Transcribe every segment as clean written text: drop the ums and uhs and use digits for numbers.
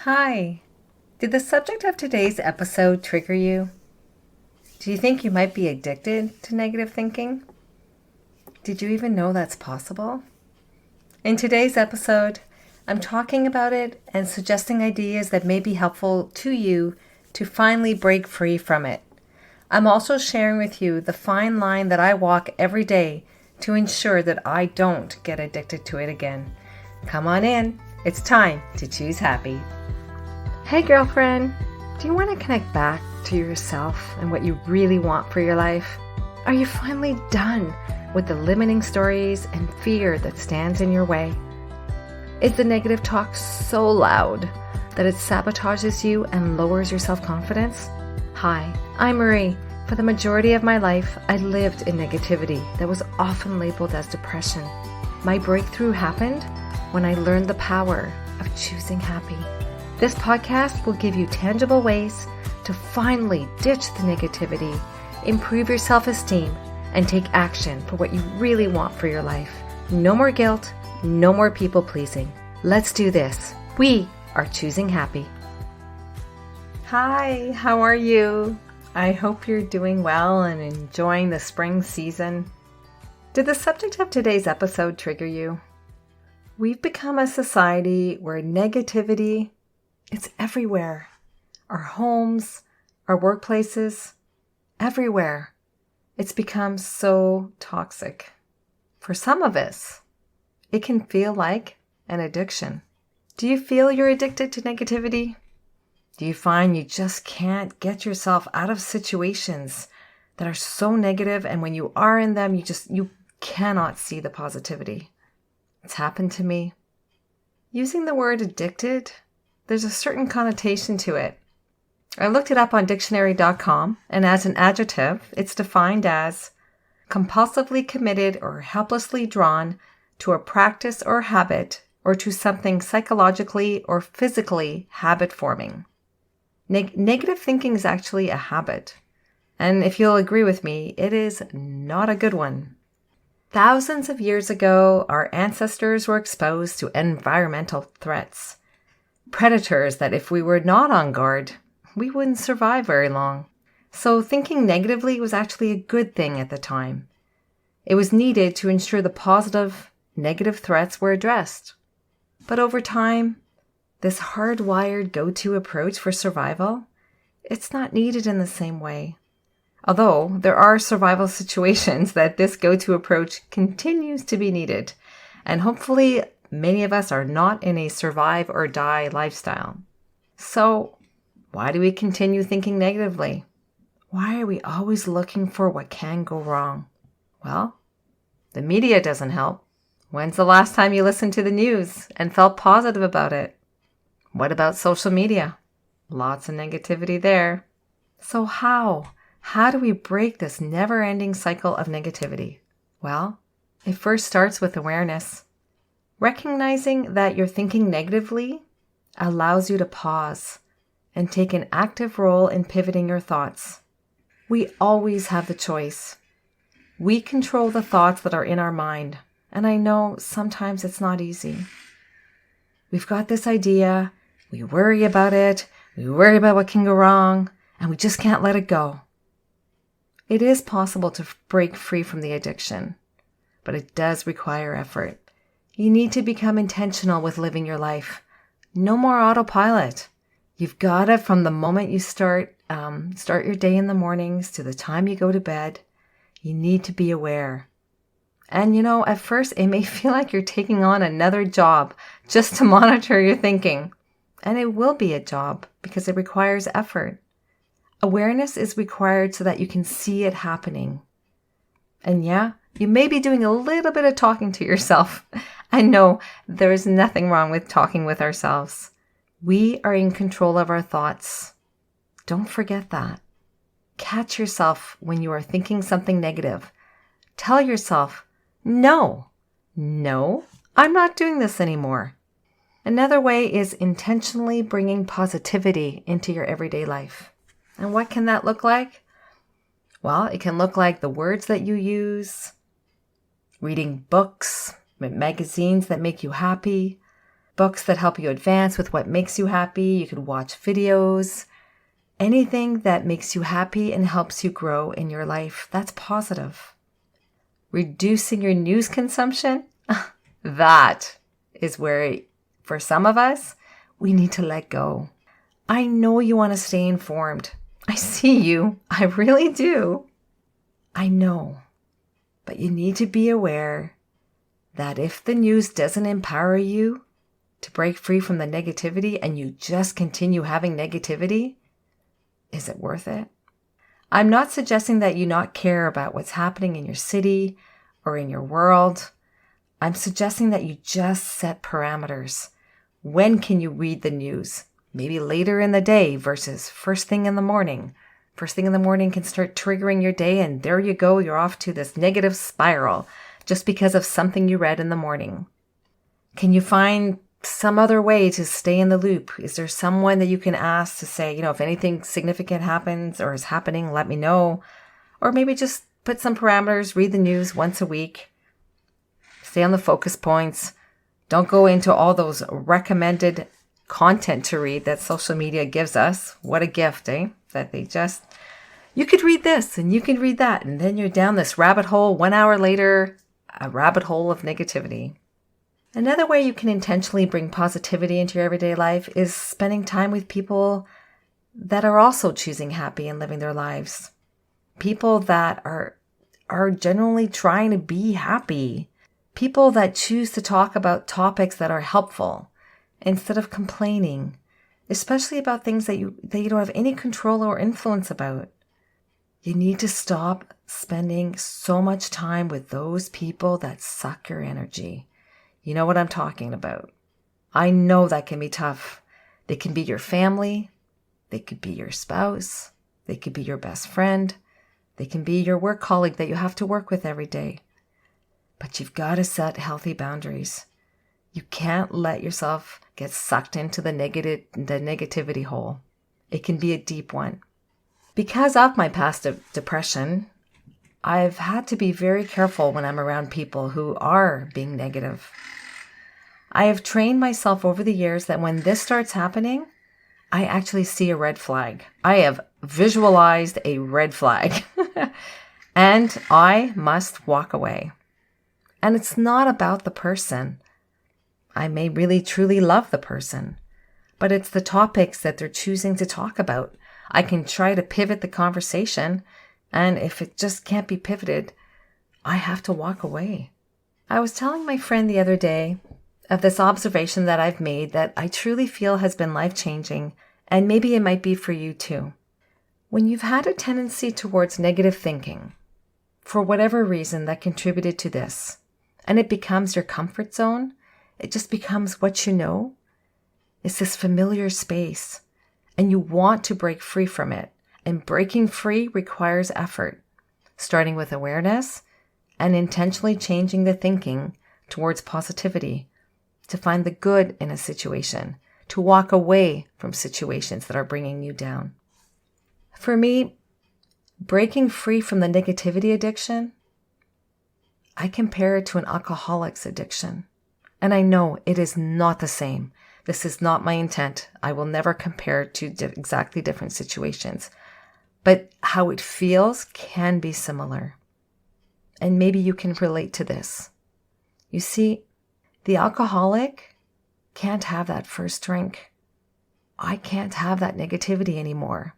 Hi. Did the subject of today's episode trigger you? Do you think you might be addicted to negative thinking? Did you even know that's possible? In today's episode, I'm talking about it and suggesting ideas that may be helpful to you to finally break free from it. I'm also sharing with you the fine line that I walk every day to ensure that I don't get addicted to it again. Come on in. It's time to choose happy. Hey girlfriend, do you want to connect back to yourself and what you really want for your life? Are you finally done with the limiting stories and fear that stands in your way? Is the negative talk so loud that it sabotages you and lowers your self-confidence? Hi, I'm Marie. For the majority of my life, I lived in negativity that was often labeled as depression. My breakthrough happened when I learned the power of choosing happy. This podcast will give you tangible ways to finally ditch the negativity, improve your self-esteem, and take action for what you really want for your life. No more guilt, no more people-pleasing. Let's do this. We are choosing happy. Hi, how are you? I hope you're doing well and enjoying the spring season. Did the subject of today's episode trigger you? We've become a society where negativity, it's everywhere. Our homes, our workplaces, everywhere. It's become so toxic. For some of us, it can feel like an addiction. Do you feel you're addicted to negativity? Do you find you just can't get yourself out of situations that are so negative, and when you are in them, you cannot see the positivity? It's happened to me. Using the word addicted, there's a certain connotation to it. I looked it up on dictionary.com, and as an adjective, it's defined as compulsively committed or helplessly drawn to a practice or habit or to something psychologically or physically habit-forming. Negative thinking is actually a habit, and if you'll agree with me, it is not a good one. Thousands of years ago, our ancestors were exposed to environmental threats. Predators that if we were not on guard, we wouldn't survive very long. So thinking negatively was actually a good thing at the time. It was needed to ensure the positive, negative threats were addressed. But over time, this hardwired go-to approach for survival, it's not needed in the same way. Although there are survival situations that this go-to approach continues to be needed, and hopefully many of us are not in a survive or die lifestyle. So why do we continue thinking negatively? Why are we always looking for what can go wrong? Well, the media doesn't help. When's the last time you listened to the news and felt positive about it? What about social media? Lots of negativity there. So how do we break this never-ending cycle of negativity? Well, it first starts with awareness. Recognizing that you're thinking negatively allows you to pause and take an active role in pivoting your thoughts. We always have the choice. We control the thoughts that are in our mind, and I know sometimes it's not easy. We've got this idea, we worry about it, we worry about what can go wrong, and we just can't let it go. It is possible to break free from the addiction, but it does require effort. You need to become intentional with living your life. No more autopilot. You've got it from the moment you start your day in the mornings to the time you go to bed. You need to be aware. And at first it may feel like you're taking on another job just to monitor your thinking. And it will be a job because it requires effort. Awareness is required so that you can see it happening. And yeah, you may be doing a little bit of talking to yourself. I know there is nothing wrong with talking with ourselves. We are in control of our thoughts. Don't forget that. Catch yourself when you are thinking something negative. Tell yourself, no, I'm not doing this anymore. Another way is intentionally bringing positivity into your everyday life. And what can that look like? Well, it can look like the words that you use, reading books, magazines that make you happy, books that help you advance with what makes you happy. You could watch videos, anything that makes you happy and helps you grow in your life. That's positive. Reducing your news consumption, that is where, for some of us, we need to let go. I know you want to stay informed. I see you. I really do. I know. But you need to be aware that if the news doesn't empower you to break free from the negativity and you just continue having negativity, is it worth it? I'm not suggesting that you not care about what's happening in your city or in your world. I'm suggesting that you just set parameters. When can you read the news? Maybe later in the day versus first thing in the morning. First thing in the morning can start triggering your day, and there you go, you're off to this negative spiral just because of something you read in the morning. Can you find some other way to stay in the loop? Is there someone that you can ask to say, if anything significant happens or is happening, let me know? Or maybe just put some parameters, read the news once a week. Stay on the focus points. Don't go into all those recommended content to read that social media gives us. What a gift, eh? That you could read this and you can read that. And then you're down this rabbit hole. 1 hour later, a rabbit hole of negativity. Another way you can intentionally bring positivity into your everyday life is spending time with people that are also choosing happy and living their lives. People that are genuinely trying to be happy. People that choose to talk about topics that are helpful instead of complaining, especially about things that you don't have any control or influence about. You need to stop spending so much time with those people that suck your energy. You know what I'm talking about. I know that can be tough. They can be your family. They could be your spouse. They could be your best friend. They can be your work colleague that you have to work with every day. But you've got to set healthy boundaries. You can't let yourself get sucked into the negativity hole. It can be a deep one. Because of my past depression, I've had to be very careful when I'm around people who are being negative. I have trained myself over the years that when this starts happening, I actually see a red flag. I have visualized a red flag and I must walk away. And it's not about the person. I may really truly love the person, but it's the topics that they're choosing to talk about. I can try to pivot the conversation, and if it just can't be pivoted, I have to walk away. I was telling my friend the other day of this observation that I've made that I truly feel has been life-changing, and maybe it might be for you too. When you've had a tendency towards negative thinking, for whatever reason that contributed to this, and it becomes your comfort zone, it just becomes what you know. It's this familiar space, and you want to break free from it. And breaking free requires effort, starting with awareness and intentionally changing the thinking towards positivity, to find the good in a situation, to walk away from situations that are bringing you down. For me, breaking free from the negativity addiction, I compare it to an alcoholic's addiction. And I know it is not the same. This is not my intent. I will never compare to exactly different situations. But how it feels can be similar. And maybe you can relate to this. You see, the alcoholic can't have that first drink. I can't have that negativity anymore.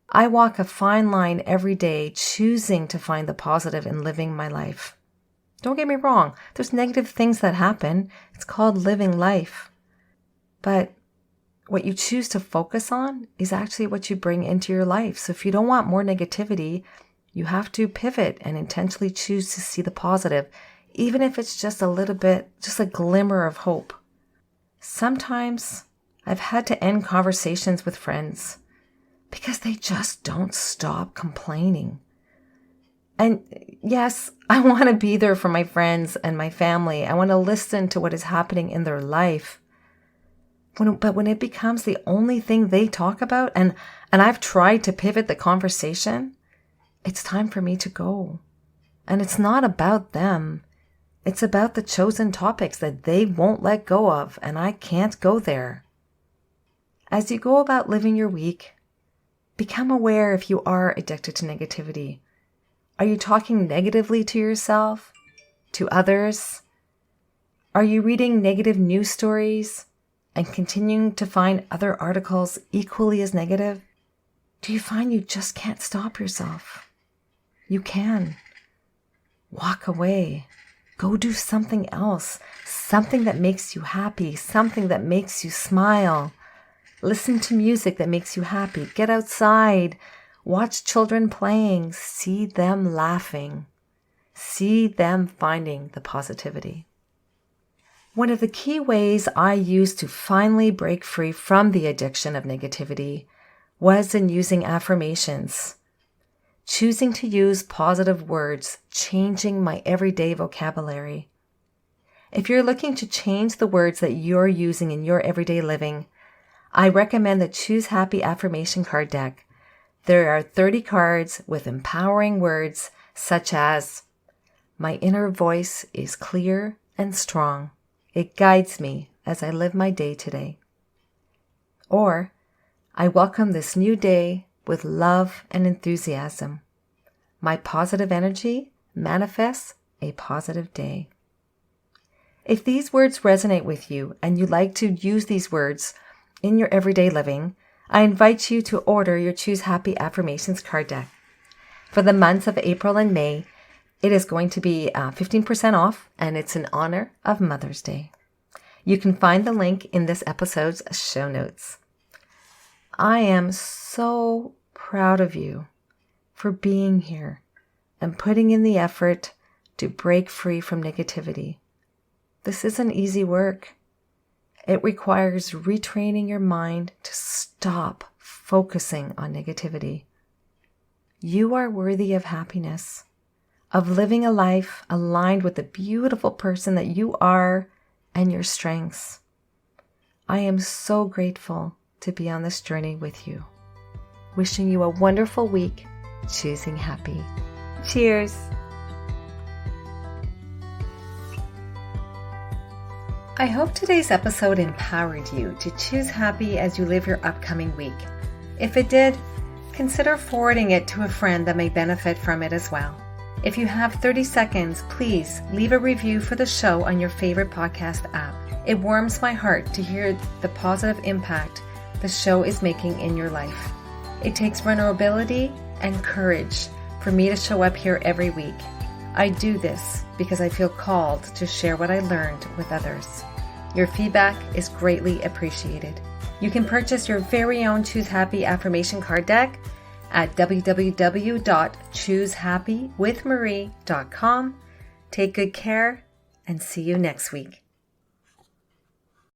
I walk a fine line every day, choosing to find the positive in living my life. Don't get me wrong, there's negative things that happen. It's called living life. But what you choose to focus on is actually what you bring into your life. So if you don't want more negativity, you have to pivot and intentionally choose to see the positive, even if it's just a little bit, just a glimmer of hope. Sometimes I've had to end conversations with friends because they just don't stop complaining. And yes, I want to be there for my friends and my family. I want to listen to what is happening in their life. But when it becomes the only thing they talk about, and I've tried to pivot the conversation, it's time for me to go. And it's not about them. It's about the chosen topics that they won't let go of, and I can't go there. As you go about living your week, become aware if you are addicted to negativity. Are you talking negatively to yourself, to others? Are you reading negative news stories and continuing to find other articles equally as negative? Do you find you just can't stop yourself? You can. Walk away. Go do something else, something that makes you happy, something that makes you smile. Listen to music that makes you happy. Get outside. Watch children playing. See them laughing. See them finding the positivity. One of the key ways I used to finally break free from the addiction of negativity was in using affirmations. Choosing to use positive words, changing my everyday vocabulary. If you're looking to change the words that you're using in your everyday living, I recommend the Choose Happy Affirmation Card deck. There are 30 cards with empowering words such as, "My inner voice is clear and strong. It guides me as I live my day today." Or, "I welcome this new day with love and enthusiasm. My positive energy manifests a positive day." If these words resonate with you and you like to use these words in your everyday living, I invite you to order your Choose Happy Affirmations card deck. For the months of April and May, it is going to be 15% off, and it's in honor of Mother's Day. You can find the link in this episode's show notes. I am so proud of you for being here and putting in the effort to break free from negativity. This isn't easy work. It requires retraining your mind to stop focusing on negativity. You are worthy of happiness, of living a life aligned with the beautiful person that you are and your strengths. I am so grateful to be on this journey with you. Wishing you a wonderful week, choosing happy. Cheers! I hope today's episode empowered you to choose happy as you live your upcoming week. If it did, consider forwarding it to a friend that may benefit from it as well. If you have 30 seconds, please leave a review for the show on your favorite podcast app. It warms my heart to hear the positive impact the show is making in your life. It takes vulnerability and courage for me to show up here every week. I do this because I feel called to share what I learned with others. Your feedback is greatly appreciated. You can purchase your very own Choose Happy Affirmation Card deck at www.choosehappywithmarie.com. Take good care and see you next week.